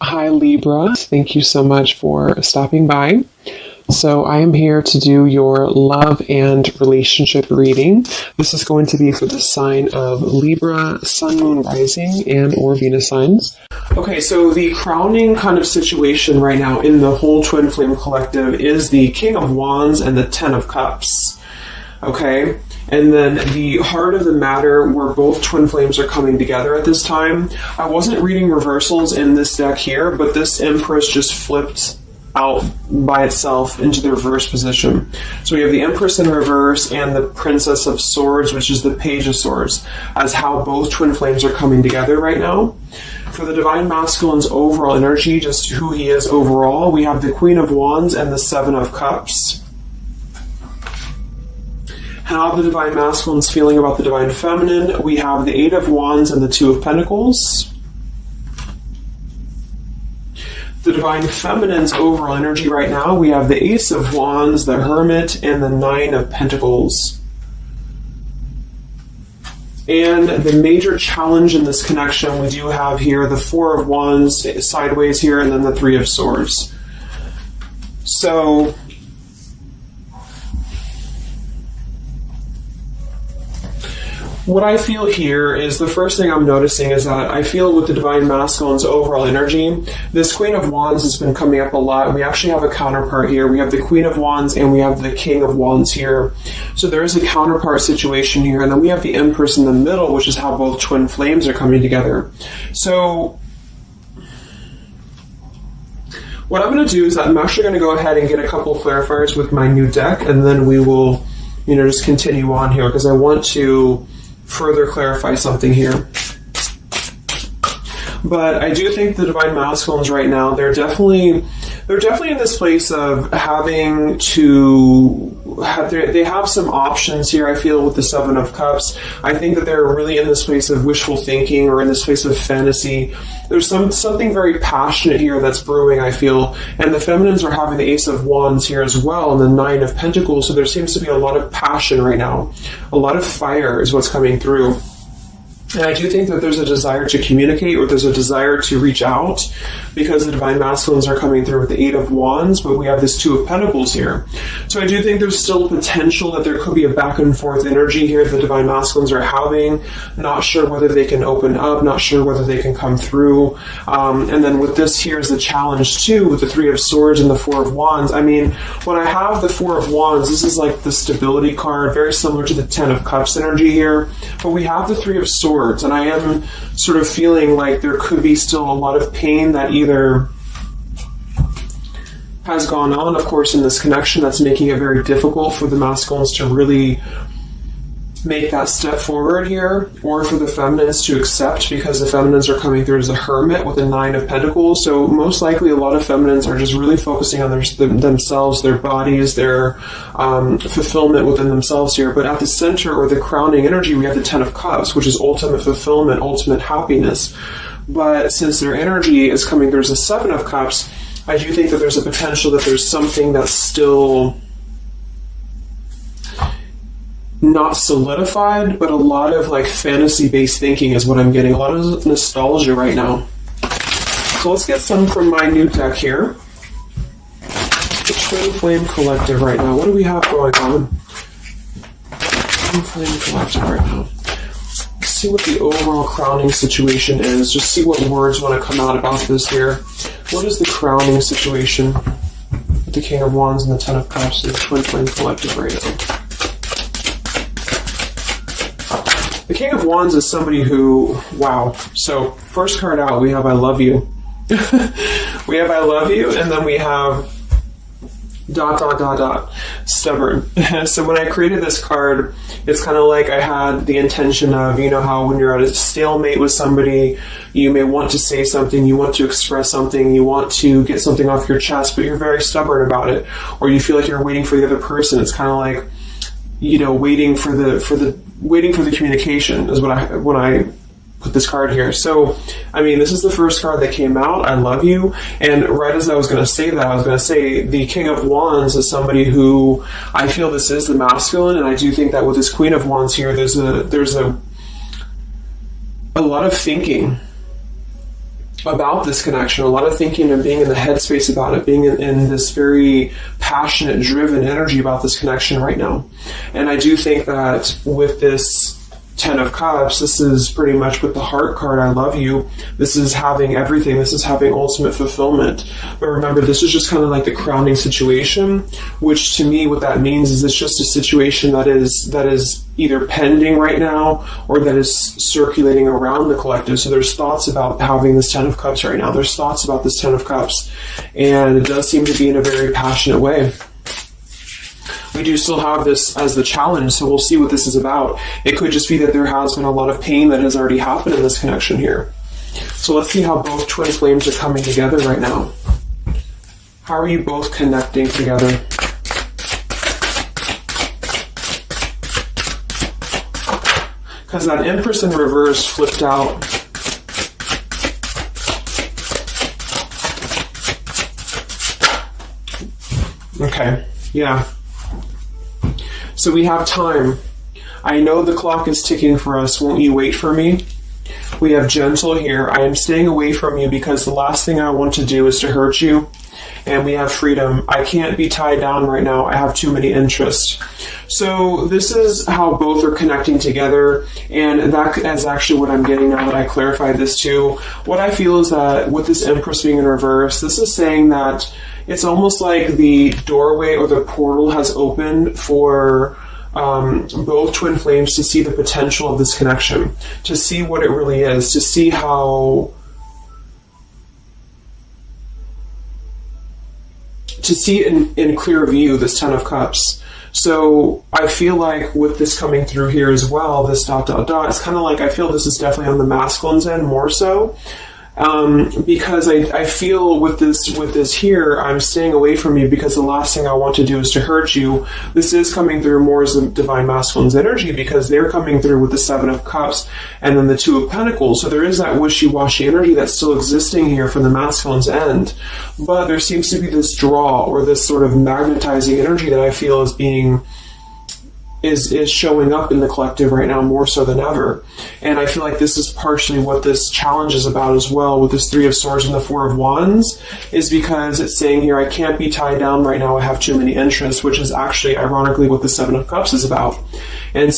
Hi Libra, thank you so much for stopping by. So I am here to do your love and relationship reading. This is going to be for the sign of Libra, Sun, Moon, Rising, and or Venus signs. Okay, so the crowning kind of situation right now in the whole Twin Flame Collective is the King of Wands and the Ten of Cups. Okay, and then the heart of the matter where both twin flames are coming together at this time. I wasn't reading reversals in this deck here, but this Empress just flipped out by itself into the reverse position. So we have the Empress in reverse and the Princess of Swords, which is the Page of Swords, as how both twin flames are coming together right now. For the Divine Masculine's overall energy, just who he is overall, we have the Queen of Wands and the Seven of Cups. How the Divine Masculine's feeling about the Divine Feminine, we have the Eight of Wands and the Two of Pentacles. The Divine Feminine's overall energy right now, we have the Ace of Wands, the Hermit, and the Nine of Pentacles. And the major challenge in this connection, we do have here the Four of Wands sideways here, and then the Three of Swords. So what I feel here is the first thing I'm noticing is that I feel with the Divine Masculine's overall energy, this Queen of Wands has been coming up a lot. We actually have a counterpart here. We have the Queen of Wands and we have the King of Wands here. So there is a counterpart situation here. And then we have the Empress in the middle, which is how both twin flames are coming together. So what I'm going to do is I'm actually going to go ahead and get a couple of clarifiers with my new deck, and then we will, just continue on here because I want to further clarify something here. But I do think the Divine Masculines right now, they're definitely in this place of having to have, they have some options here, I feel, with the Seven of Cups. I think that they're really in this place of wishful thinking or in this place of fantasy. There's something very passionate here that's brewing, I feel. And the Feminines are having the Ace of Wands here as well and the Nine of Pentacles. So there seems to be a lot of passion right now. A lot of fire is what's coming through. And I do think that there's a desire to communicate, or there's a desire to reach out, because the Divine Masculines are coming through with the Eight of Wands, but we have this Two of Pentacles here. So I do think there's still potential that there could be a back and forth energy here the Divine Masculines are having. Not sure whether they can open up, not sure whether they can come through. And then with this here is the challenge too, with the Three of Swords and the Four of Wands. I mean, when I have the Four of Wands, this is like the stability card, very similar to the Ten of Cups energy here. But we have the Three of Swords. And I am sort of feeling like there could be still a lot of pain that either has gone on, of course, in this connection that's making it very difficult for the masculines to really make that step forward here, or for the feminines to accept, because the feminines are coming through as a Hermit with a Nine of Pentacles. So most likely a lot of feminines are just really focusing on themselves, their bodies, their fulfillment within themselves here. But at the center, or the crowning energy, we have the Ten of Cups, which is ultimate fulfillment, ultimate happiness. But since their energy is coming through as a Seven of Cups, I do think that there's a potential that there's something that's still not solidified, but a lot of like fantasy-based thinking is what I'm getting. A lot of nostalgia right now. So let's get some from my new deck here. The Twin Flame Collective right now. What do we have going on? Twin Flame Collective right now. Let's see what the overall crowning situation is. Just see what words want to come out about this here. What is the crowning situation with the King of Wands and the Ten of Cups and the Twin Flame Collective right now? The King of Wands is somebody who, wow. So first card out, we have I love you. We have I love you, and then we have ... stubborn. So when I created this card, it's kind of like I had the intention of, how when you're at a stalemate with somebody, you may want to say something, you want to express something, you want to get something off your chest, but you're very stubborn about it, or you feel like you're waiting for the other person. It's kind of like, waiting for the communication is when I put this card here. So, I mean, this is the first card that came out, I love you. And right as I was going to say that, I was going to say the King of Wands is somebody who I feel this is the masculine. And I do think that with this Queen of Wands here, there's a lot of thinking about this connection, a lot of thinking and being in the headspace about it, being in this very passionate, driven energy about this connection right now. And I do think that with this Ten of Cups, this is pretty much with the heart card, I love you. This is having everything. This is having ultimate fulfillment. But remember, this is just kind of like the crowning situation, which to me, what that means is it's just a situation that is either pending right now or that is circulating around the collective. So there's thoughts about having this Ten of Cups right now. There's thoughts about this Ten of Cups. And it does seem to be in a very passionate way. We do still have this as the challenge, so we'll see what this is about. It could just be that there has been a lot of pain that has already happened in this connection here. So let's see how both twin flames are coming together right now. How are you both connecting together? Because that Empress in reverse flipped out. Okay, yeah. So we have time. I know the clock is ticking for us. Won't you wait for me? We have gentle here. I am staying away from you because the last thing I want to do is to hurt you. And we have freedom. I can't be tied down right now. I have too many interests. So this is how both are connecting together. And that is actually what I'm getting now that I clarified this too. What I feel is that with this Empress being in reverse, this is saying that it's almost like the doorway or the portal has opened for both twin flames to see the potential of this connection, to see what it really is, to see how, to see it in clear view, this Ten of Cups. So I feel like with this coming through here as well, this dot, dot, dot, it's kind of like I feel this is definitely on the masculine's end more so. Because I feel with this here, I'm staying away from you because the last thing I want to do is to hurt you. This is coming through more as the divine masculine's energy because they're coming through with the Seven of Cups and then the Two of Pentacles. So there is that wishy-washy energy that's still existing here from the masculine's end. But there seems to be this draw or this sort of magnetizing energy that I feel is being is showing up in the collective right now more so than ever. And I feel like this is partially what this challenge is about as well with this Three of Swords and the Four of Wands, is because it's saying here, I can't be tied down right now, I have too many interests, which is actually ironically what the Seven of Cups is about. And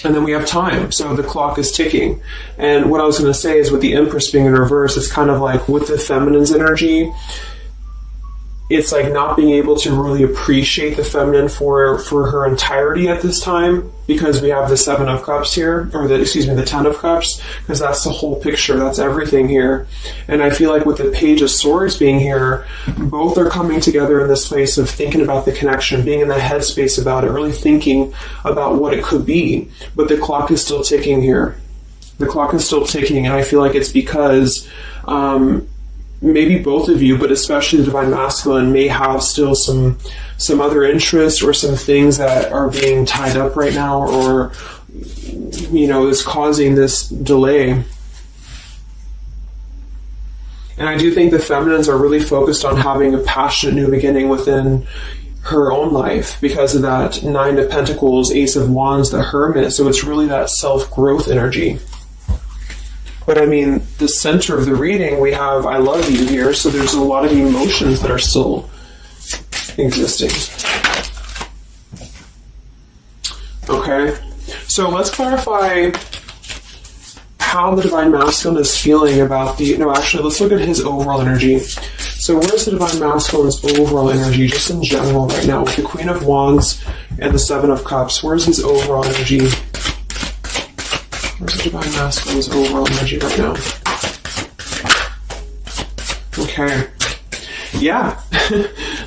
then we have time, so the clock is ticking. And what I was going to say is with the Empress being in reverse, it's kind of like with the feminine's energy, it's like not being able to really appreciate the feminine for her entirety at this time, because we have the Seven of Cups here, or the Ten of Cups, because that's the whole picture, that's everything here. And I feel like with the Page of Swords being here, both are coming together in this place of thinking about the connection, being in the headspace about it, really thinking about what it could be. But the clock is still ticking here. The clock is still ticking, and I feel like it's because maybe both of you, but especially the Divine Masculine, may have still some other interests or some things that are being tied up right now, or is causing this delay. And I do think the feminines are really focused on having a passionate new beginning within her own life because of that Nine of Pentacles, Ace of Wands, the Hermit. So it's really that self-growth energy. But I mean, the center of the reading, we have I love you here, so there's a lot of emotions that are still existing. Okay, so let's clarify how the Divine Masculine is feeling about let's look at his overall energy. So where's the Divine Masculine's overall energy, just in general right now, with the Queen of Wands and the Seven of Cups? Where's his overall energy? Where's the Divine Masculine's overall energy right now? Okay. Yeah.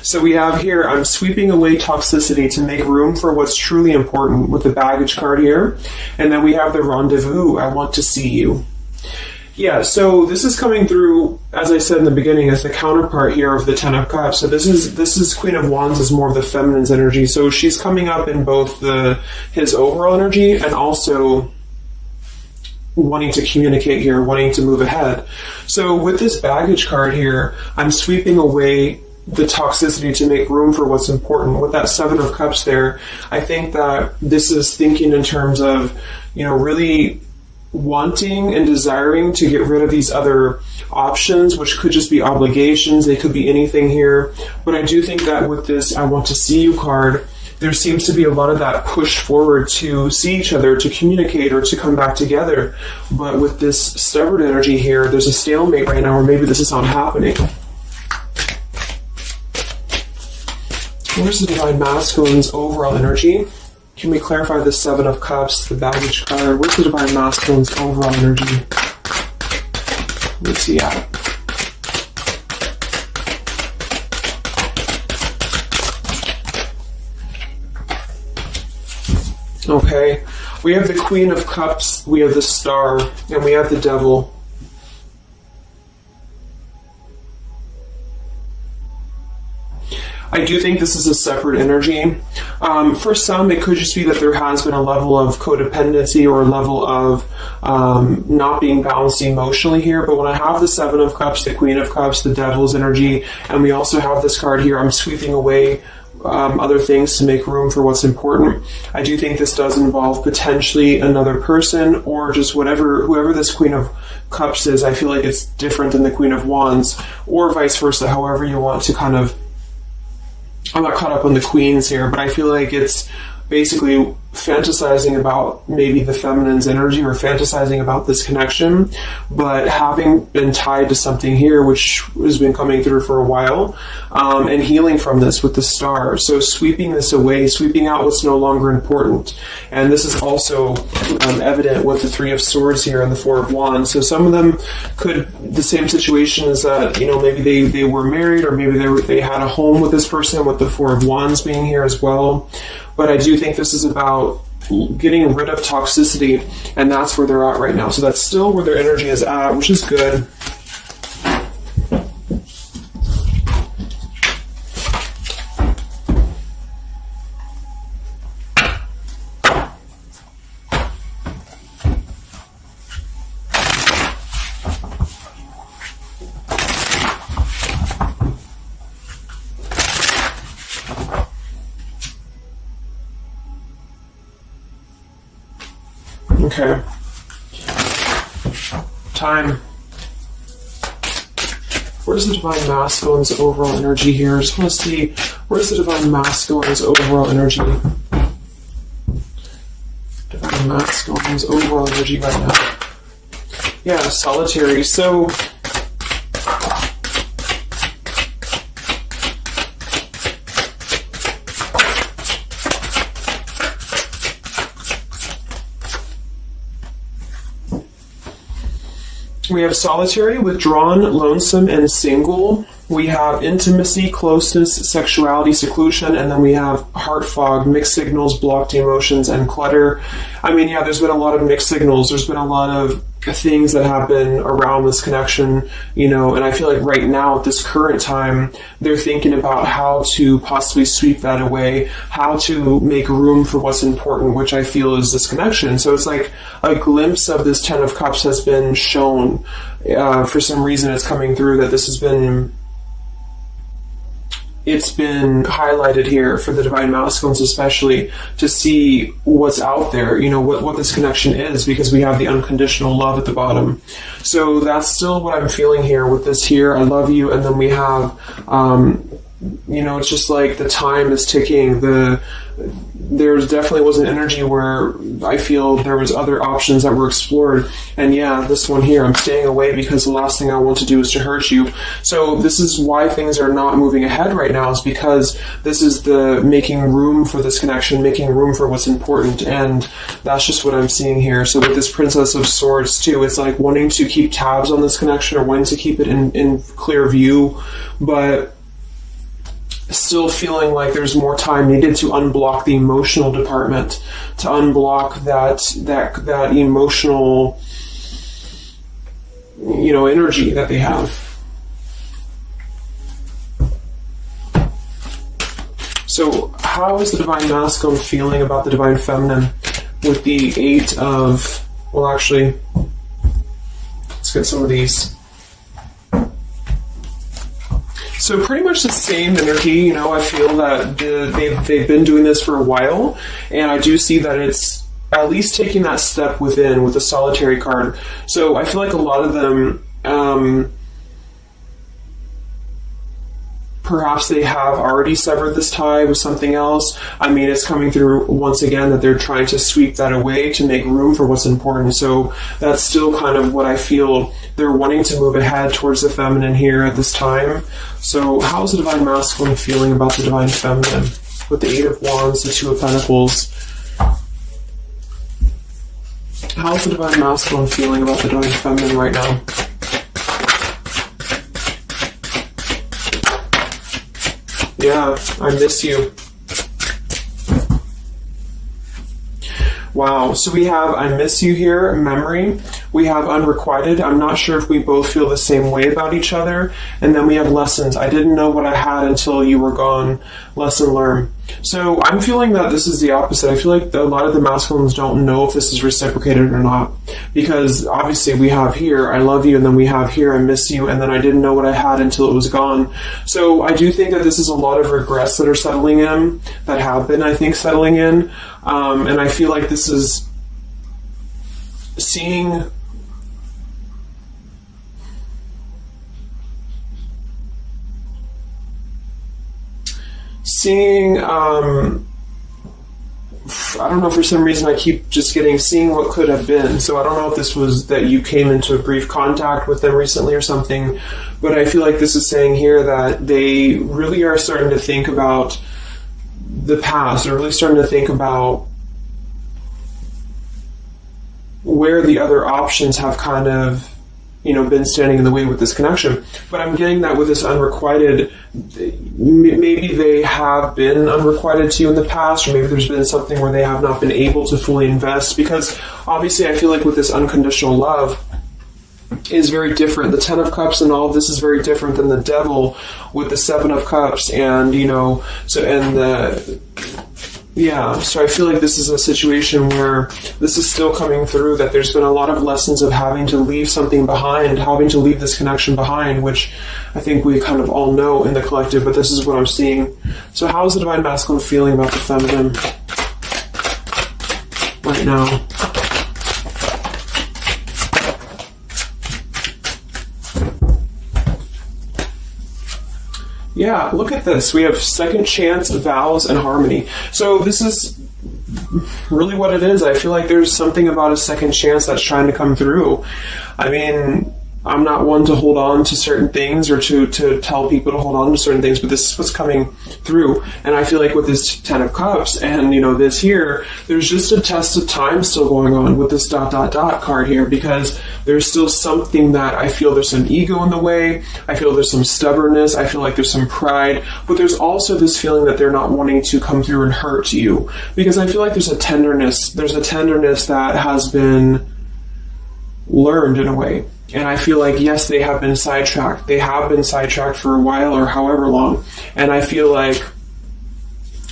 So we have here, I'm sweeping away toxicity to make room for what's truly important, with the baggage card here. And then we have the rendezvous, I want to see you. Yeah, so this is coming through, as I said in the beginning, as the counterpart here of the Ten of Cups. So this is Queen of Wands is more of the feminine's energy. So she's coming up in both his overall energy and also wanting to communicate here, wanting to move ahead. So with this baggage card here, I'm sweeping away the toxicity to make room for what's important. With that Seven of Cups there, I think that this is thinking in terms of, really wanting and desiring to get rid of these other options, which could just be obligations. They could be anything here. But I do think that with this I want to see you card, there seems to be a lot of that push forward to see each other, to communicate, or to come back together. But with this stubborn energy here, there's a stalemate right now, or maybe this is not happening. Where's the Divine Masculine's overall energy? Can we clarify the Seven of Cups, the baggage card? Where's the Divine Masculine's overall energy? Where's he at? Okay, we have the Queen of Cups, we have the Star, and we have the Devil. I do think this is a separate energy. For some, it could just be that there has been a level of codependency or a level of not being balanced emotionally here. But when I have the Seven of Cups, the Queen of Cups, the Devil's energy, and we also have this card here, I'm sweeping away other things to make room for what's important. I do think this does involve potentially another person, or just whoever this Queen of Cups is. I feel like it's different than the Queen of Wands, or vice versa, however you want to kind of... I'm not caught up on the queens here, but I feel like it's basically fantasizing about maybe the feminine's energy, or fantasizing about this connection, but having been tied to something here which has been coming through for a while, and healing from this with the Star. So sweeping this away, sweeping out what's no longer important. And this is also evident with the Three of Swords here and the Four of Wands. So some of them the same situation is that, maybe they were married, or maybe they had a home with this person, with the Four of Wands being here as well. But I do think this is about getting rid of toxicity, and that's where they're at right now. So that's still where their energy is at, which is good. Okay. Time. Where's the Divine Masculine's overall energy here? I just want to see, where's the Divine Masculine's overall energy? Divine Masculine's overall energy right now. Yeah, solitary. So... we have solitary, withdrawn, lonesome, and single. We have intimacy, closeness, sexuality, seclusion, and then we have heart fog, mixed signals, blocked emotions, and clutter. I mean, yeah, there's been a lot of mixed signals. There's been a lot of things that happen around this connection, and I feel like right now at this current time, they're thinking about how to possibly sweep that away, how to make room for what's important, which I feel is this connection. So it's like a glimpse of this Ten of Cups has been shown. For some reason it's coming through that this has been... it's been highlighted here for the Divine Masculines, especially to see what's out there, what this connection is, because we have the unconditional love at the bottom. So that's still what I'm feeling here with this here. I love you. And then we have, it's just like the time is ticking. There definitely was an energy where I feel there was other options that were explored. And yeah, this one here, I'm staying away because the last thing I want to do is to hurt you. So this is why things are not moving ahead right now, is because this is the making room for this connection, making room for what's important. And that's just what I'm seeing here. So with this Princess of Swords too, it's like wanting to keep tabs on this connection, or wanting to keep it in clear view, but still feeling like there's more time needed to unblock the emotional department, to unblock that emotional, energy that they have. So how is the Divine Masculine feeling about the Divine Feminine with the Eight of... well, actually, let's get some of these. So pretty much the same energy, I feel that they've been doing this for a while, and I do see that it's at least taking that step within with the Solitary card. So I feel like a lot of them, perhaps they have already severed this tie with something else. I mean, it's coming through once again that they're trying to sweep that away to make room for what's important. So that's still kind of what I feel. They're wanting to move ahead towards the feminine here at this time. So how's the Divine Masculine feeling about the Divine Feminine? With the Eight of Wands, the Two of Pentacles. How's the Divine Masculine feeling about the Divine Feminine right now? Yeah, I miss you. Wow, so we have I miss you here, memory. We have unrequited. I'm not sure if we both feel the same way about each other. And then we have lessons. I didn't know what I had until you were gone. Lesson learned. So I'm feeling that this is the opposite. I feel like a lot of the masculines don't know if this is reciprocated or not. Because obviously we have here, I love you, and then we have here, I miss you, and then I didn't know what I had until it was gone. So I do think that this is a lot of regrets that are settling in, that have been, I think, settling in. And I feel like this is seeing I don't know, for some reason I keep just seeing what could have been. So I don't know if this was that you came into a brief contact with them recently or something, but I feel like this is saying here that they really are starting to think about the past. They're really starting to think about where the other options have kind of, been standing in the way with this connection. But I'm getting that with this unrequited, maybe they have been unrequited to you in the past, or maybe there's been something where they have not been able to fully invest, because obviously I feel like with this unconditional love is very different. The Ten of Cups and all of this is very different than the Devil with the Seven of Cups, and so I feel like this is a situation where this is still coming through, that there's been a lot of lessons of having to leave something behind, having to leave this connection behind, which I think we kind of all know in the collective, but this is what I'm seeing. So how is the Divine Masculine feeling about the feminine right now? Yeah, look at this. We have second chance, vows, and harmony. So this is really what it is. I feel like there's something about a second chance that's trying to come through. I mean, I'm not one to hold on to certain things or to tell people to hold on to certain things, but this is what's coming through. And I feel like with this Ten of Cups and, this here, there's just a test of time still going on with this ... card here, because there's still something that I feel there's some ego in the way. I feel there's some stubbornness. I feel like there's some pride, but there's also this feeling that they're not wanting to come through and hurt you, because I feel like there's a tenderness that has been learned in a way. And I feel like, yes, they have been sidetracked. They have been sidetracked for a while or however long. And I feel like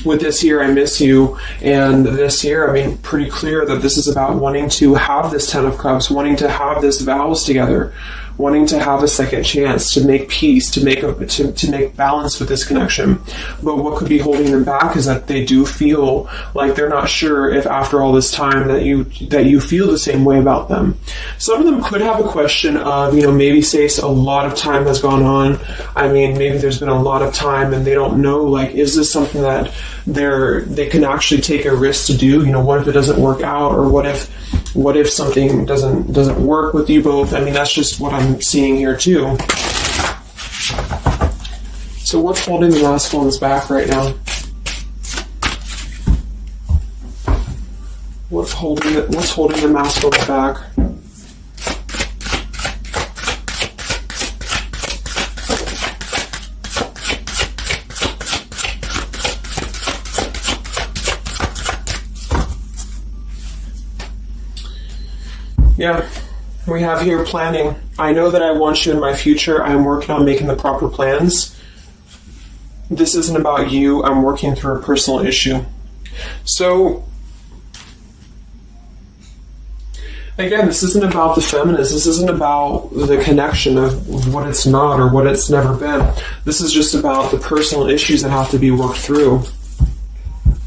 with this here, I miss you, and this here, pretty clear that this is about wanting to have this Ten of Cups, wanting to have this vows together, wanting to have a second chance to make peace, to make balance with this connection. But what could be holding them back is that they do feel like they're not sure if after all this time that you feel the same way about them. Some of them could have a question of, maybe say a lot of time has gone on. Maybe there's been a lot of time and they don't know, is this something that they can actually take a risk to do? What if it doesn't work out, or what if something doesn't work with you both? That's just what I'm seeing here too. So what's holding the masculines back right now? What's holding the masculines back? Yeah, we have here planning. I know that I want you in my future. I'm working on making the proper plans. This isn't about you. I'm working through a personal issue. So, again, this isn't about the feminist. This isn't about the connection of what it's not or what it's never been. This is just about the personal issues that have to be worked through.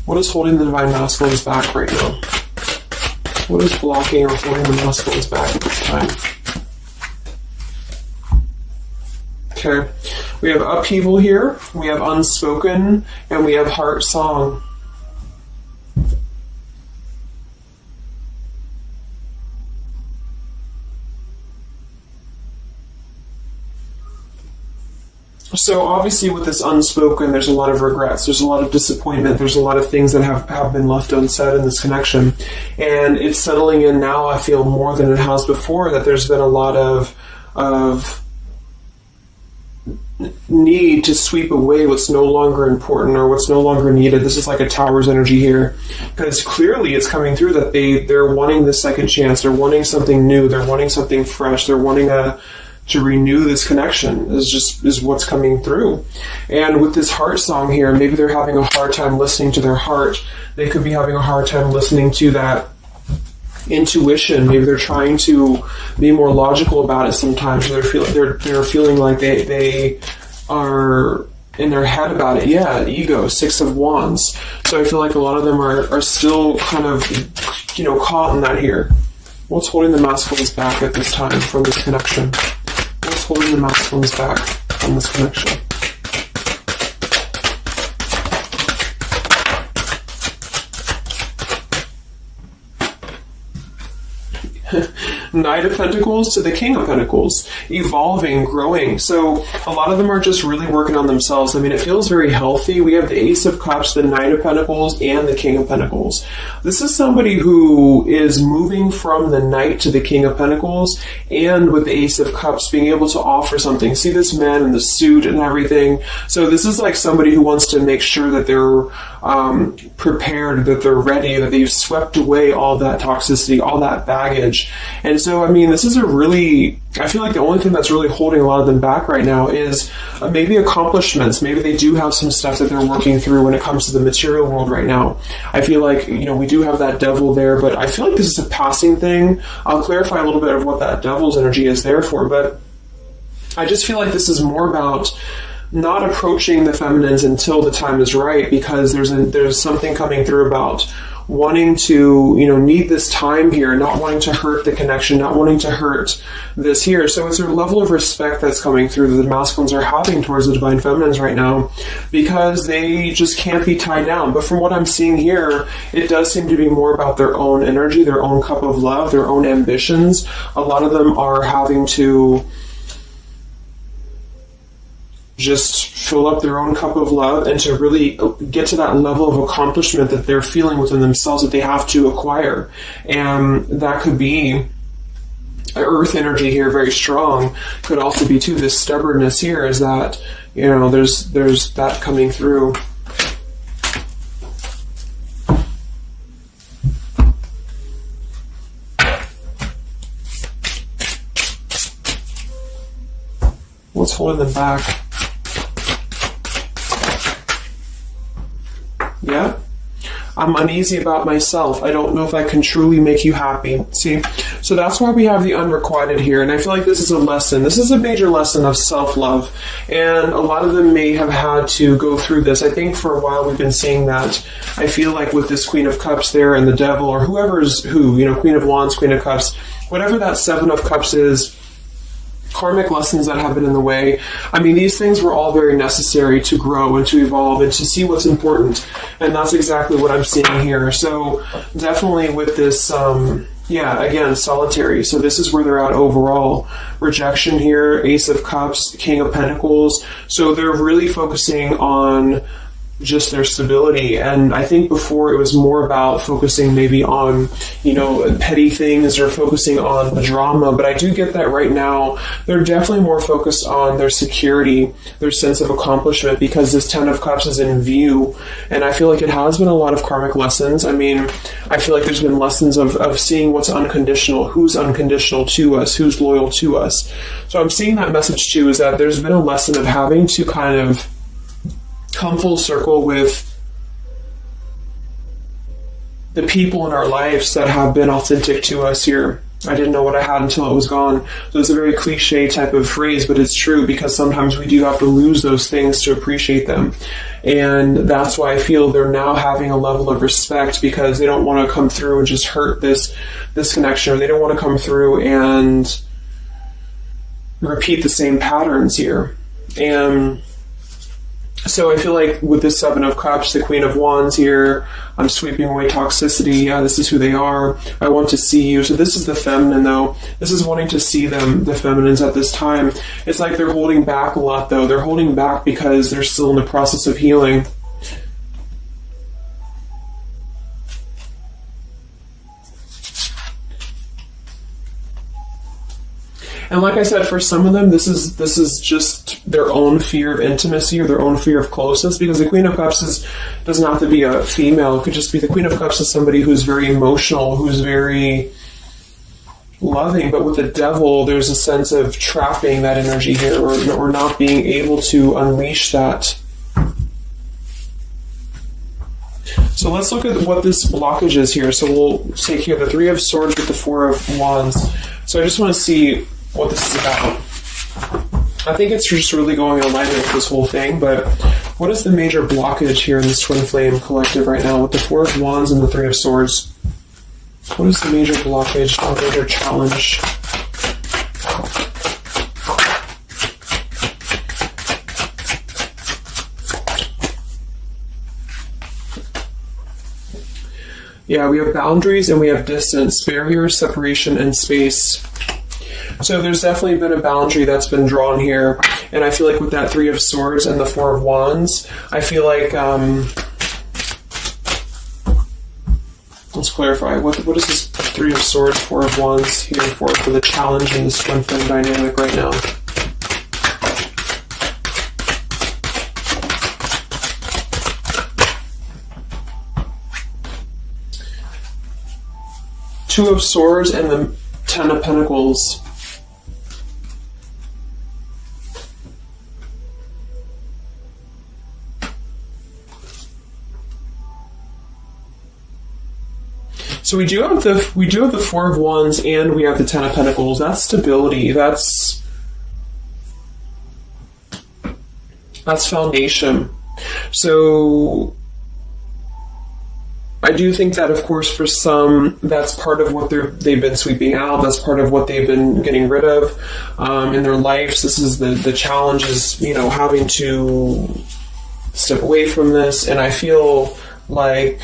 What is holding the Divine Masculines back right now? What is blocking or holding the masculines back at this time? Okay, we have upheaval here, we have unspoken, and we have heart song. So obviously with this unspoken, there's a lot of regrets, there's a lot of disappointment, there's a lot of things that have been left unsaid in this connection. And it's settling in now, I feel, more than it has before, that there's been a lot of need to sweep away what's no longer important or what's no longer needed. This is like a Tower's energy here, because clearly it's coming through that they're wanting the second chance, they're wanting something new, they're wanting something fresh, they're wanting to renew this connection is what's coming through. And with this heart song here, maybe they're having a hard time listening to their heart. They could be having a hard time listening to that intuition. Maybe they're trying to be more logical about it sometimes. They're feeling like they are in their head about it. Yeah, ego, 6 of Wands. So I feel like a lot of them are still kind of, caught in that here. What's holding the masculines back at this time from this connection? What's holding the masculines back from this connection? Knight of Pentacles to the King of Pentacles, evolving, growing. So a lot of them are just really working on themselves. I mean, it feels very healthy. We have the Ace of Cups, the Knight of Pentacles, and the King of Pentacles. This is somebody who is moving from the Knight to the King of Pentacles, and with the Ace of Cups being able to offer something. See this man in the suit and everything. So this is like somebody who wants to make sure that they're prepared, that they're ready, that they've swept away all that toxicity, all that baggage. And so, I mean, this is I feel like the only thing that's really holding a lot of them back right now is maybe accomplishments. Maybe they do have some stuff that they're working through when it comes to the material world right now. I feel like, we do have that devil there, but I feel like this is a passing thing. I'll clarify a little bit of what that devil's energy is there for, but I just feel like this is more about not approaching the feminines until the time is right, because there's something coming through about wanting to, need this time here, not wanting to hurt the connection, not wanting to hurt this here. So it's a level of respect that's coming through that the masculines are having towards the divine feminines right now, because they just can't be tied down. But from what I'm seeing here, it does seem to be more about their own energy, their own cup of love, their own ambitions. A lot of them are having to just fill up their own cup of love and to really get to that level of accomplishment that they're feeling within themselves that they have to acquire. And that could be earth energy here, very strong. Could also be too this stubbornness here, is that, there's that coming through. What's holding them back? Yeah, I'm uneasy about myself. I don't know if I can truly make you happy. See, so that's why we have the unrequited here. And I feel like this is a lesson. This is a major lesson of self-love. And a lot of them may have had to go through this. I think for a while we've been seeing that. I feel like with this Queen of Cups there and the Devil, or whoever's who, Queen of Wands, Queen of Cups, whatever that Seven of Cups is, karmic lessons that have been in the way. I mean, these things were all very necessary to grow and to evolve and to see what's important. And that's exactly what I'm seeing here. So definitely with this, again, solitary. So this is where they're at overall. Rejection here, Ace of Cups, King of Pentacles. So they're really focusing on just their stability. And I think before it was more about focusing maybe on, petty things or focusing on the drama. But I do get that right now they're definitely more focused on their security, their sense of accomplishment, because this Ten of Cups is in view. And I feel like it has been a lot of karmic lessons. I mean, I feel like there's been lessons of seeing what's unconditional, who's unconditional to us, who's loyal to us. So I'm seeing that message too, is that there's been a lesson of having to kind of come full circle with the people in our lives that have been authentic to us here. I didn't know what I had until it was gone. So it's a very cliche type of phrase, but it's true, because sometimes we do have to lose those things to appreciate them. And that's why I feel they're now having a level of respect, because they don't want to come through and just hurt this connection, or they don't want to come through and repeat the same patterns here. And so I feel like with this Seven of Cups, the Queen of Wands here, I'm sweeping away toxicity. Yeah, this is who they are. I want to see you. So this is the feminine, though. This is wanting to see them, the feminines at this time. It's like they're holding back a lot, though. They're holding back because they're still in the process of healing. And like I said, for some of them, this is just their own fear of intimacy, or their own fear of closeness, because the Queen of Cups doesn't have to be a female. It could just be the Queen of Cups is somebody who's very emotional, who's very loving. But with the Devil, there's a sense of trapping that energy here, or not being able to unleash that. So let's look at what this blockage is here. So we'll take here the Three of Swords with the Four of Wands. So I just want to see what this is about. I think it's just really going in alignment with this whole thing, but what is the major blockage here in this Twin Flame collective right now with the Four of Wands and the Three of Swords? What is the major blockage, or major challenge? Yeah, we have boundaries and we have distance, barriers, separation, and space. So there's definitely been a boundary that's been drawn here. And I feel like with that Three of Swords and the Four of Wands, I feel like, let's clarify, what is this Three of Swords, Four of Wands here for the challenge in this Twin Flame dynamic right now? Two of Swords and the Ten of Pentacles. So we do have the Four of Wands and we have the Ten of Pentacles. That's stability. That's foundation. So I do think that, of course, for some, that's part of what they've been sweeping out. That's part of what they've been getting rid of in their lives. This is the challenge is, having to step away from this. And I feel like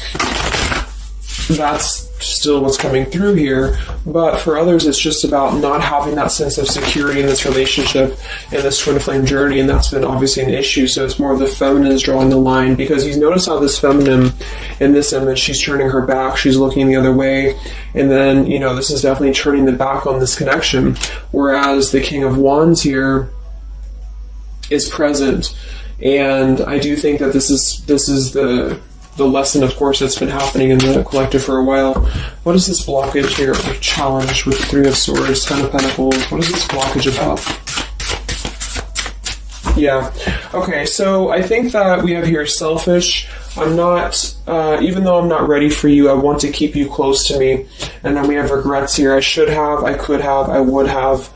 that's still what's coming through here. But for others, it's just about not having that sense of security in this relationship, in this Twin Flame journey, and that's been obviously an issue. So it's more of the feminine is drawing the line, because you notice how this feminine in this image, she's turning her back, she's looking the other way, and then, this is definitely turning the back on this connection, whereas the King of Wands here is present. And I do think that this is the lesson, of course, that's been happening in the collective for a while. What is this blockage here, or challenge with Three of Swords, Ten of Pentacles? What is this blockage about? Yeah. Okay, so I think that we have here selfish. I'm not, even though I'm not ready for you, I want to keep you close to me. And then we have regrets here. I should have, I could have, I would have.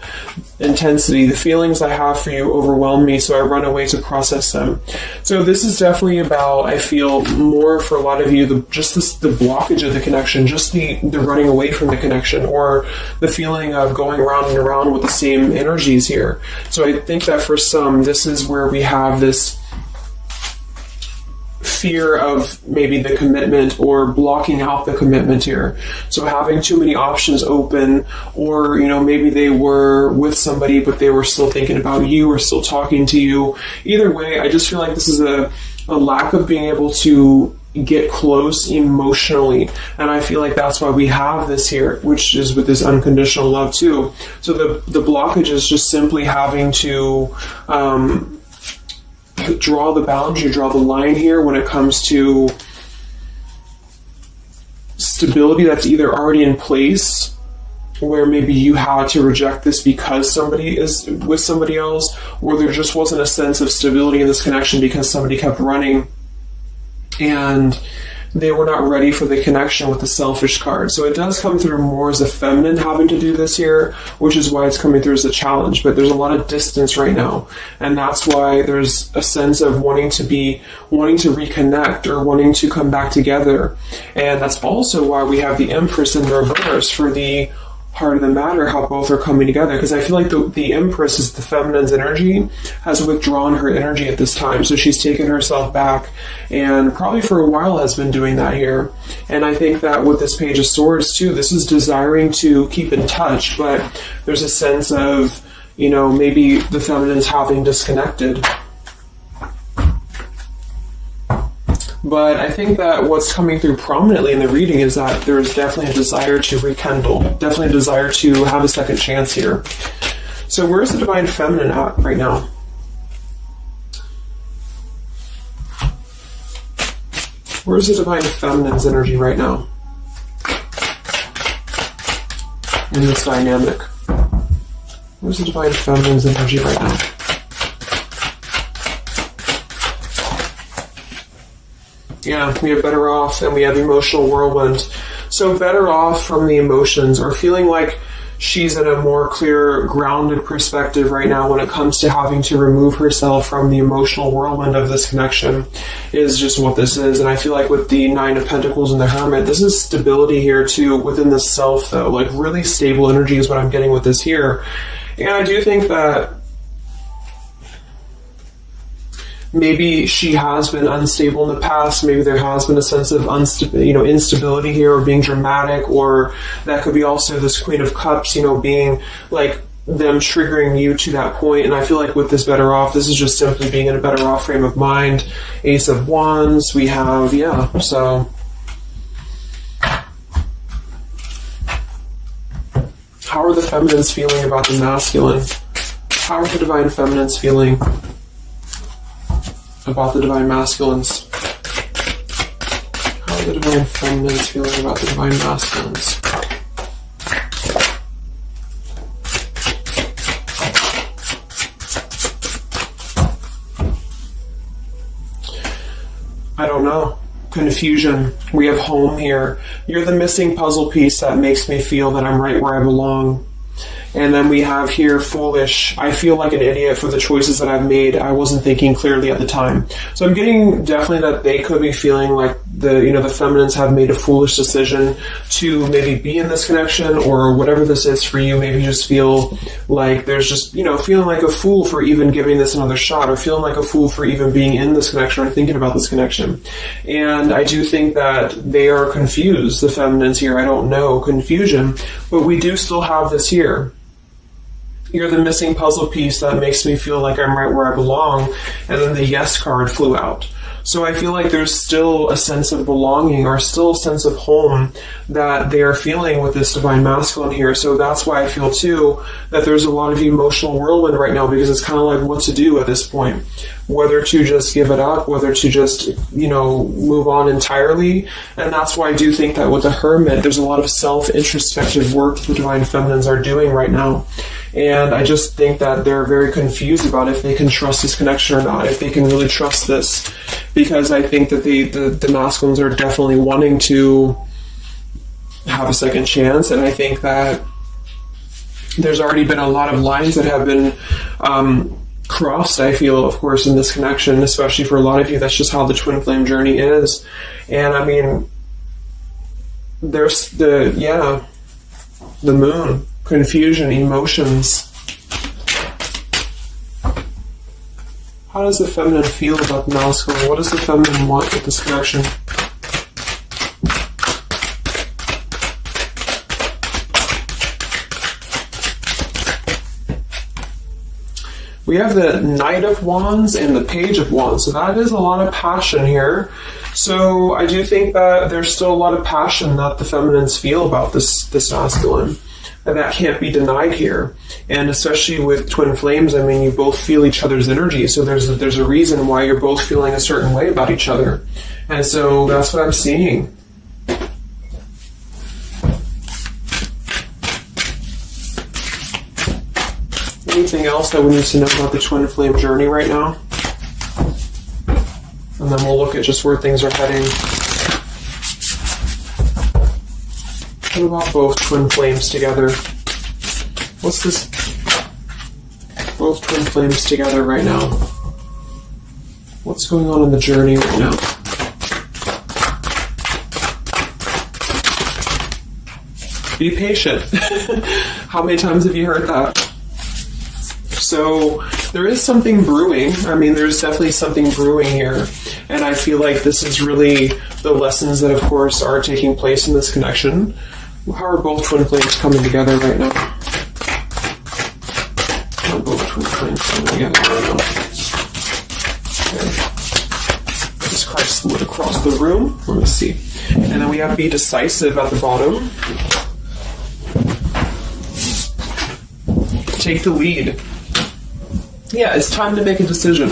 Intensity. The feelings I have for you overwhelm me, so I run away to process them. So this is definitely about, I feel, more for a lot of you, the blockage of the connection, just the running away from the connection, or the feeling of going around and around with the same energies here. So I think that for some, this is where we have this fear of maybe the commitment, or blocking out the commitment here. So having too many options open, or maybe they were with somebody but they were still thinking about you, or still talking to you. Either way, I just feel like this is a lack of being able to get close emotionally, and I feel like that's why we have this here, which is with this unconditional love too. So the blockage is just simply having to draw the boundary, draw the line here when it comes to stability that's either already in place, where maybe you had to reject this because somebody is with somebody else, or there just wasn't a sense of stability in this connection because somebody kept running. And they were not ready for the connection with the selfish card. So it does come through more as a feminine having to do this here, which is why it's coming through as a challenge. But there's a lot of distance right now. And that's why there's a sense of wanting to reconnect or wanting to come back together. And that's also why we have the Empress in reverse for the heart of the matter, how both are coming together, because I feel like the Empress is the feminine's energy, has withdrawn her energy at this time, so she's taken herself back, and probably for a while has been doing that here. And I think that with this Page of Swords too, this is desiring to keep in touch, but there's a sense of, you know, maybe the feminine's having disconnected. But I think that what's coming through prominently in the reading is that there's definitely a desire to rekindle, definitely a desire to have a second chance here. So where's the Divine Feminine at right now? Where's the Divine Feminine's energy right now in this dynamic? Where's the Divine Feminine's energy right now? Yeah, we have Better Off and we have Emotional Whirlwind. So Better Off from the emotions, or feeling like she's in a more clear, grounded perspective right now when it comes to having to remove herself from the emotional whirlwind of this connection, is just what this is. And I feel like with the Nine of Pentacles and the Hermit, this is stability here too within the self though. Like really stable energy is what I'm getting with this here. And I do think that maybe she has been unstable in the past. Maybe there has been a sense of instability here, or being dramatic, or that could be also this Queen of Cups, being like them triggering you to that point. And I feel like with this Better Off, this is just simply being in a better off frame of mind. Ace of Wands, we have, so how are the feminines feeling about the masculine? How are the Divine Feminines feeling about the Divine Masculines? How are the Divine Feminines feeling about the Divine Masculines? I don't know. Confusion. We have Home here. You're the missing puzzle piece that makes me feel that I'm right where I belong. And then we have here Foolish. I feel like an idiot for the choices that I've made. I wasn't thinking clearly at the time. So I'm getting definitely that they could be feeling like the feminines have made a foolish decision to maybe be in this connection, or whatever this is for you. Maybe just feel like there's just, feeling like a fool for even giving this another shot, or feeling like a fool for even being in this connection or thinking about this connection. And I do think that they are confused, the feminines here. I don't know, confusion, but we do still have this here. You're the missing puzzle piece that makes me feel like I'm right where I belong. And then the Yes card flew out. So I feel like there's still a sense of belonging, or still a sense of home that they are feeling with this Divine Masculine here. So that's why I feel too that there's a lot of emotional whirlwind right now, because it's kind of like what to do at this point. Whether to just give it up, whether to just, move on entirely. And that's why I do think that with the Hermit, there's a lot of self-introspective work the Divine Feminines are doing right now. And I just think that they're very confused about if they can trust this connection or not, if they can really trust this. Because I think that the masculines are definitely wanting to have a second chance. And I think that there's already been a lot of lines that have been crossed, I feel, of course, in this connection, especially for a lot of you. That's just how the twin flame journey is. And I mean, there's the moon, confusion, emotions. How does the feminine feel about the masculine? What does the feminine want with this connection? We have the Knight of Wands and the Page of Wands. So that is a lot of passion here. So I do think that there's still a lot of passion that the feminines feel about this masculine. And that can't be denied here. And especially with twin flames, I mean, you both feel each other's energy. So there's a reason why you're both feeling a certain way about each other. And so that's what I'm seeing. Anything else that we need to know about the twin flame journey right now? And then we'll look at just where things are heading. What about both twin flames together? What's this? Both twin flames together right now. What's going on in the journey right now? Be patient. How many times have you heard that? So there is something brewing. I mean, there's definitely something brewing here. And I feel like this is really the lessons that, of course, are taking place in this connection. How are both twin flames coming together right now? How are both twin flames coming together right now? Okay. Just Christ would across the room. Let me see. And then we have be decisive at the bottom. Take the lead. Yeah, it's time to make a decision.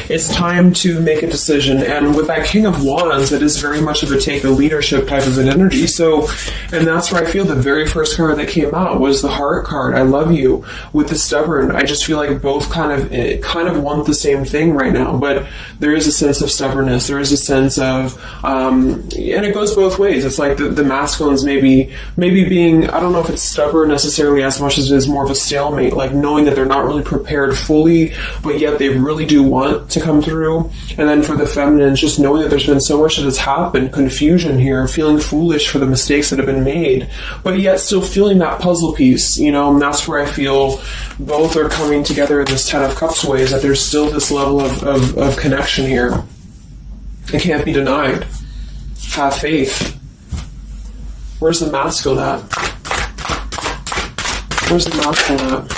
It's time to make a decision. And with that King of Wands, it is very much of a take the leadership type of an energy. So, and that's where I feel the very first card that came out was the Heart card. I love you. With the Stubborn, I just feel like both kind of want the same thing right now. But there is a sense of stubbornness. There is a sense of, and it goes both ways. It's like the masculines maybe being, I don't know if it's stubborn necessarily as much as it is more of a stalemate, like knowing that they're not really prepared fully, but yet they really do want to come through. And then for the feminines, just knowing that there's been so much that has happened, confusion here, feeling foolish for the mistakes that have been made, but yet still feeling that puzzle piece, you know. And that's where I feel both are coming together in this Ten of Cups ways, that there's still this level of connection here. It can't be denied. Have faith. Where's the masculine at? Where's the masculine at?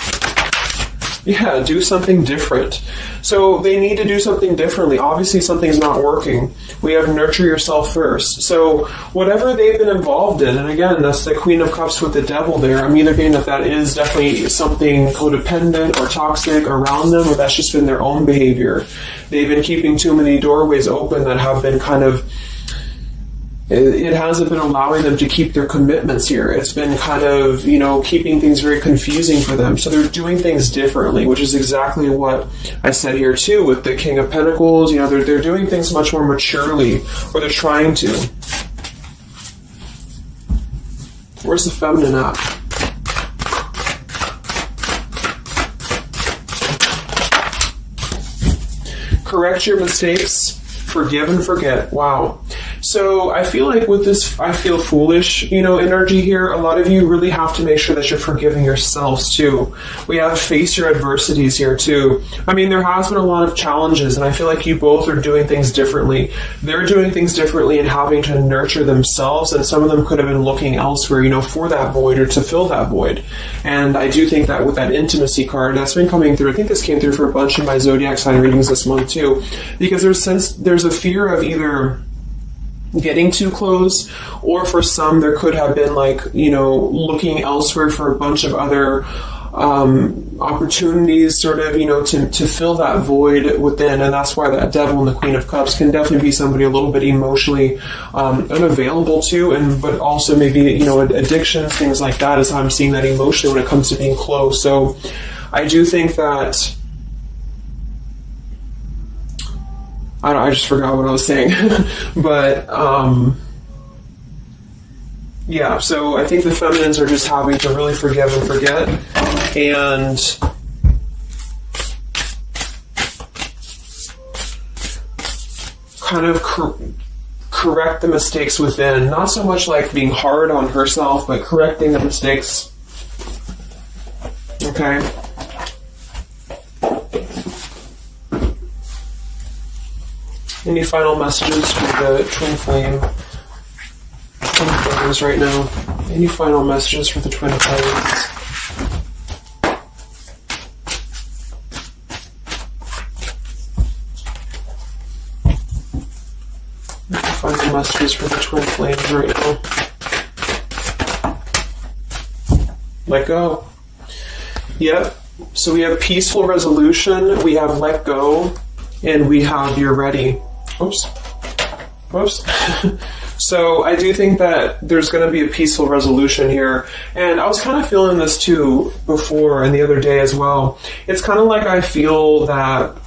Yeah, do something different. So they need to do something differently. Obviously, something's not working. We have nurture yourself first. So whatever they've been involved in, and again, that's the Queen of Cups with the Devil there. I'm either getting that is definitely something codependent or toxic around them, or that's just been their own behavior. They've been keeping too many doorways open that have been kind of, it hasn't been allowing them to keep their commitments here. It's been kind of, you know, keeping things very confusing for them. So they're doing things differently, which is exactly what I said here too with the King of Pentacles. You know, they're doing things much more maturely, or they're trying to. Where's the feminine at? Correct your mistakes, forgive and forget. Wow. So I feel like with this, I feel foolish, you know, energy here. A lot of you really have to make sure that you're forgiving yourselves too. We have face your adversities here too. I mean, there has been a lot of challenges, and I feel like you both are doing things differently. They're doing things differently and having to nurture themselves, and some of them could have been looking elsewhere, you know, for that void or to fill that void. And I do think that with that intimacy card that's been coming through, I think this came through for a bunch of my zodiac sign readings this month too, because there's a fear of either getting too close, or for some there could have been like, you know, looking elsewhere for a bunch of other opportunities, sort of, you know, to fill that void within. And that's why that Devil and the Queen of Cups can definitely be somebody a little bit emotionally unavailable to, and but also maybe, you know, addictions, things like that, is how I'm seeing that emotionally when it comes to being close. So I do think that I just forgot what I was saying. But, yeah, so I think the feminines are just having to really forgive and forget, and kind of correct the mistakes within. Not so much like being hard on herself, but correcting the mistakes. Okay? Any final messages for the twin flames right now? Any final messages for the twin flames? Any final messages for the twin flames right now? Let go. Yep. So we have peaceful resolution, we have let go, and we have you're ready. Oops. So I do think that there's going to be a peaceful resolution here. And I was kind of feeling this too before and the other day as well. It's kind of like I feel that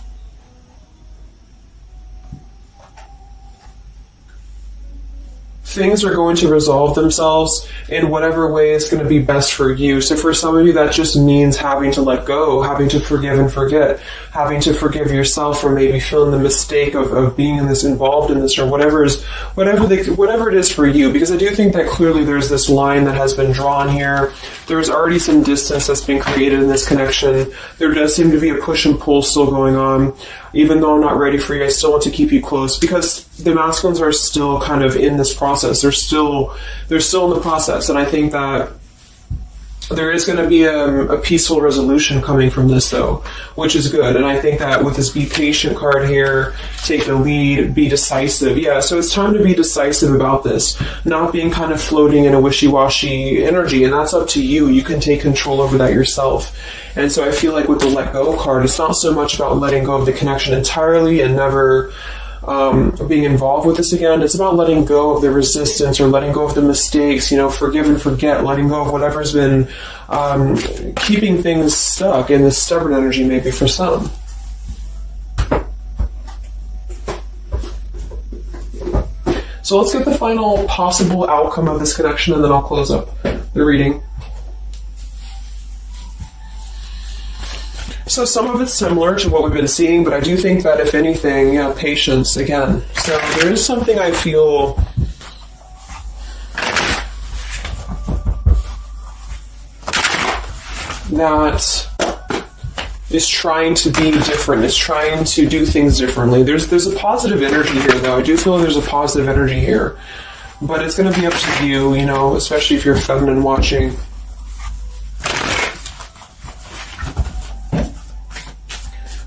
things are going to resolve themselves in whatever way is going to be best for you. So for some of you, that just means having to let go, having to forgive and forget, having to forgive yourself for maybe feeling the mistake of being in this, involved in this, or whatever it is for you. Because I do think that clearly there's this line that has been drawn here. There's already some distance that's been created in this connection. There does seem to be a push and pull still going on. Even though I'm not ready for you, I still want to keep you close, because the masculines are still kind of in this process. They're still in the process, and I think that there is going to be a peaceful resolution coming from this, though, which is good. And I think that with this be patient card here, take the lead, be decisive. Yeah, so it's time to be decisive about this, not being kind of floating in a wishy-washy energy, and that's up to you. You can take control over that yourself. And so I feel like with the let go card, it's not so much about letting go of the connection entirely and never being involved with this again. It's about letting go of the resistance, or letting go of the mistakes, forgive and forget, letting go of whatever's been keeping things stuck in this stubborn energy, maybe for some. So let's get the final possible outcome of this connection, and then I'll close up the reading. So some of it's similar to what we've been seeing, but I do think that if anything, patience again. So there is something I feel that is trying to be different, is trying to do things differently. There's a positive energy here, though. I do feel there's a positive energy here, but it's going to be up to you, especially if you're feminine watching.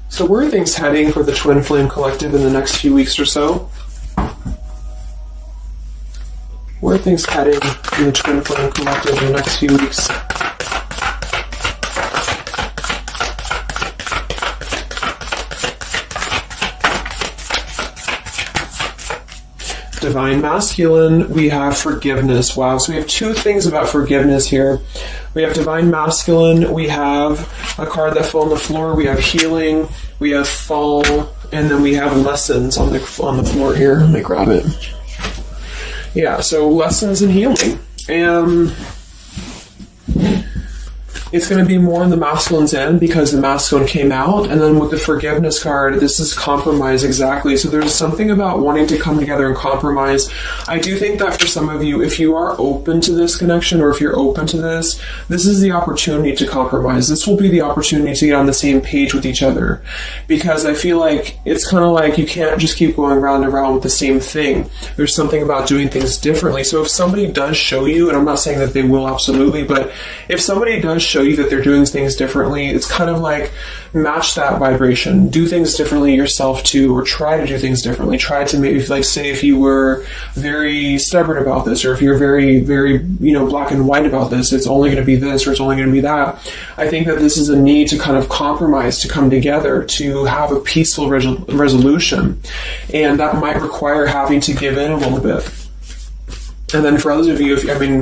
So where are things heading for the Twin Flame Collective in the next few weeks or so? Where are things heading in the Twin Flame Collective in the next few weeks? Divine Masculine, we have forgiveness. Wow, so we have two things about forgiveness here. We have Divine Masculine, we have a card that fell on the floor, we have healing, we have fall, and then we have lessons on the floor here. Let me grab it. Yeah, so lessons and healing. And it's going to be more on the masculine's end because the masculine came out. And then with the forgiveness card, this is compromise, exactly. So there's something about wanting to come together and compromise. I do think that for some of you, if you are open to this connection, or if you're open to this is the opportunity to compromise. This will be the opportunity to get on the same page with each other. Because I feel like it's kind of like you can't just keep going round and round with the same thing. There's something about doing things differently. So if somebody does show you, and I'm not saying that they will absolutely, but if somebody does show you that they're doing things differently, it's kind of like match that vibration. Do things differently yourself too, or try to do things differently. Try to maybe, like, say if you were very stubborn about this, or if you're very, very, black and white about this, it's only going to be this, or it's only going to be that. I think that this is a need to kind of compromise, to come together, to have a peaceful resolution. And that might require having to give in a little bit. And then for others of you,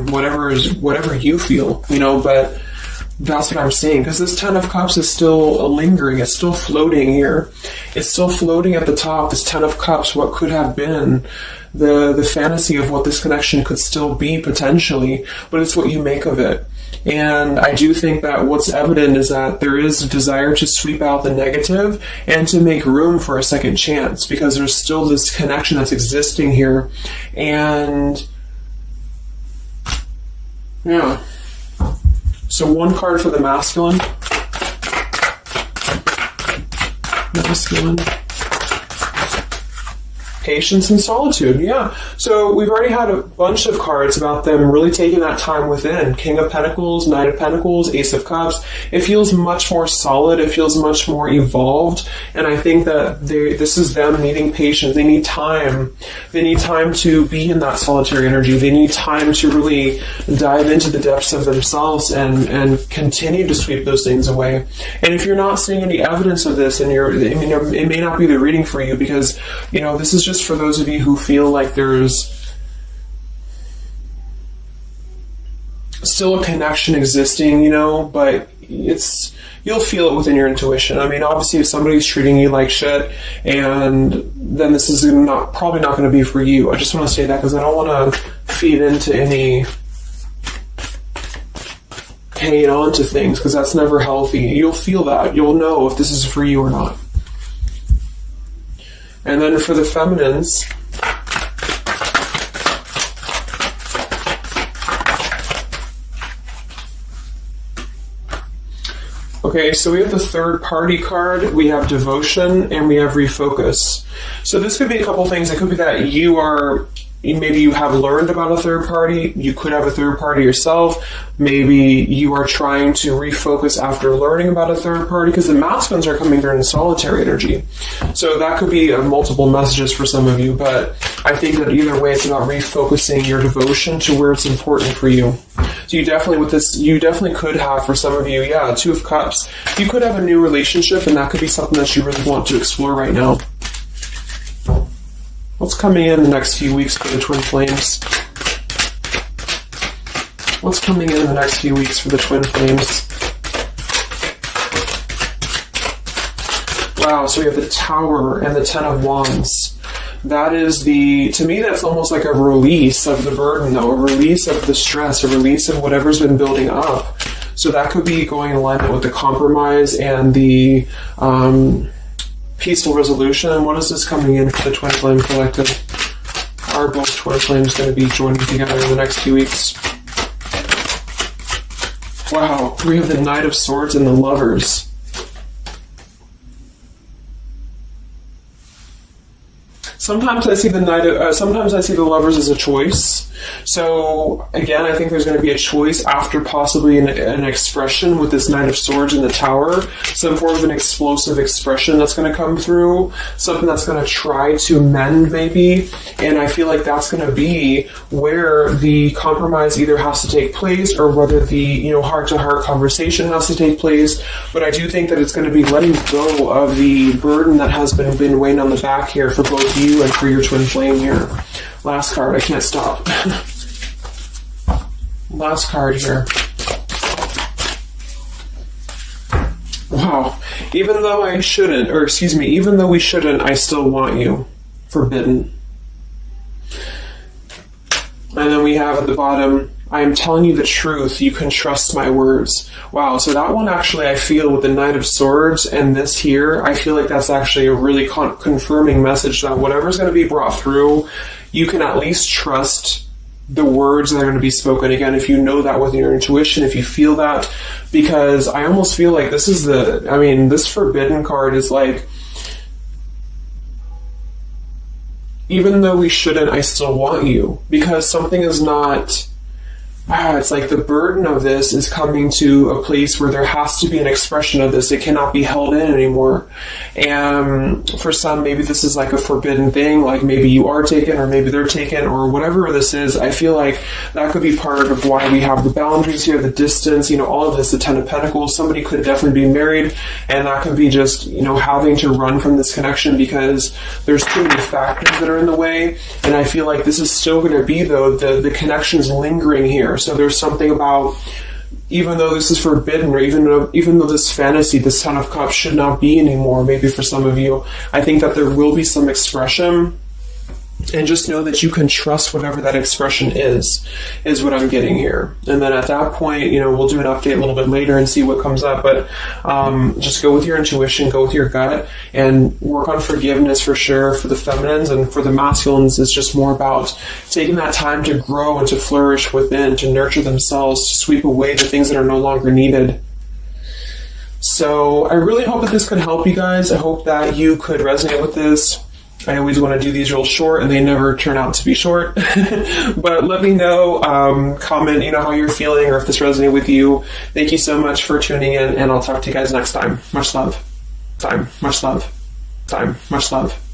whatever you feel, but that's what I'm saying, because this Ten of Cups is still lingering. It's still floating here. It's still floating at the top, this Ten of Cups, what could have been, the fantasy of what this connection could still be potentially, but it's what you make of it. And I do think that what's evident is that there is a desire to sweep out the negative and to make room for a second chance, because there's still this connection that's existing here. And yeah. So one card for the masculine. Patience and solitude, yeah. So we've already had a bunch of cards about them really taking that time within. King of Pentacles, Knight of Pentacles, Ace of Cups. It feels much more solid. It feels much more evolved. And I think that this is them needing patience. They need time. They need time to be in that solitary energy. They need time to really dive into the depths of themselves and continue to sweep those things away. And if you're not seeing any evidence of this, and it may not be the reading for you, because, this is just for those of you who feel like there's still a connection existing, but you'll feel it within your intuition. I mean, obviously, if somebody's treating you like shit, and then this is probably not going to be for you. I just want to say that because I don't want to feed into any hanging on to things, because that's never healthy. You'll feel that. You'll know if this is for you or not. And then for the feminines, okay, so we have the third party card, we have devotion, and we have refocus. So this could be a couple things. It could be that maybe you have learned about a third party. You could have a third party yourself. Maybe you are trying to refocus after learning about a third party, because the masculines are coming through in solitary energy. So that could be multiple messages for some of you, but I think that either way, it's about refocusing your devotion to where it's important for you. So you definitely could have, for some of you, Two of Cups. You could have a new relationship, and that could be something that you really want to explore right now. What's coming in the next few weeks for the twin flames? What's coming in the next few weeks for the twin flames? Wow, so we have the Tower and the Ten of Wands. That is to me, that's almost like a release of the burden, though, a release of the stress, a release of whatever's been building up. So that could be going in alignment with the compromise and the peaceful resolution. What is this coming in for the Twin Flame Collective? Are both Twin Flames going to be joining together in the next few weeks? Wow, we have the Knight of Swords and the Lovers. Sometimes I see the Lovers as a choice. So again, I think there's going to be a choice after possibly an expression with this Knight of Swords in the Tower, some form of an explosive expression that's going to come through, something that's going to try to mend maybe, and I feel like that's going to be where the compromise either has to take place or whether the heart-to-heart conversation has to take place. But I do think that it's going to be letting go of the burden that has been weighing on the back here for both you and for your twin flame here. Last card, I can't stop. Last card here. Wow. Even though we shouldn't, I still want you. Forbidden. And then we have at the bottom, I am telling you the truth. You can trust my words. Wow. So that one actually, I feel with the Knight of Swords and this here, I feel like that's actually a really confirming message that whatever's going to be brought through, you can at least trust the words that are going to be spoken. Again, if you know that with your intuition, if you feel that, because I almost feel like this Forbidden card is like, even though we shouldn't, I still want you, because something is not, it's like the burden of this is coming to a place where there has to be an expression of this. It cannot be held in anymore. And for some, maybe this is like a forbidden thing, like maybe you are taken or maybe they're taken or whatever this is. I feel like that could be part of why we have the boundaries here, the distance, all of this, the Ten of Pentacles. Somebody could definitely be married, and that could be just, having to run from this connection because there's too many factors that are in the way. And I feel like this is still going to be, though, the connection's lingering here. So there's something about, even though this is forbidden, or even though this fantasy, this Ten of Cups should not be anymore, maybe for some of you, I think that there will be some expression. And just know that you can trust whatever that expression is what I'm getting here. And then at that point, we'll do an update a little bit later and see what comes up. But just go with your intuition, go with your gut, and work on forgiveness for sure for the feminines. And for the masculines, it's just more about taking that time to grow and to flourish within, to nurture themselves, to sweep away the things that are no longer needed. So I really hope that this could help you guys. I hope that you could resonate with this. I always want to do these real short, and they never turn out to be short. But let me know, comment, how you're feeling, or if this resonated with you. Thank you so much for tuning in, and I'll talk to you guys next time. Much love. Much love. Much love.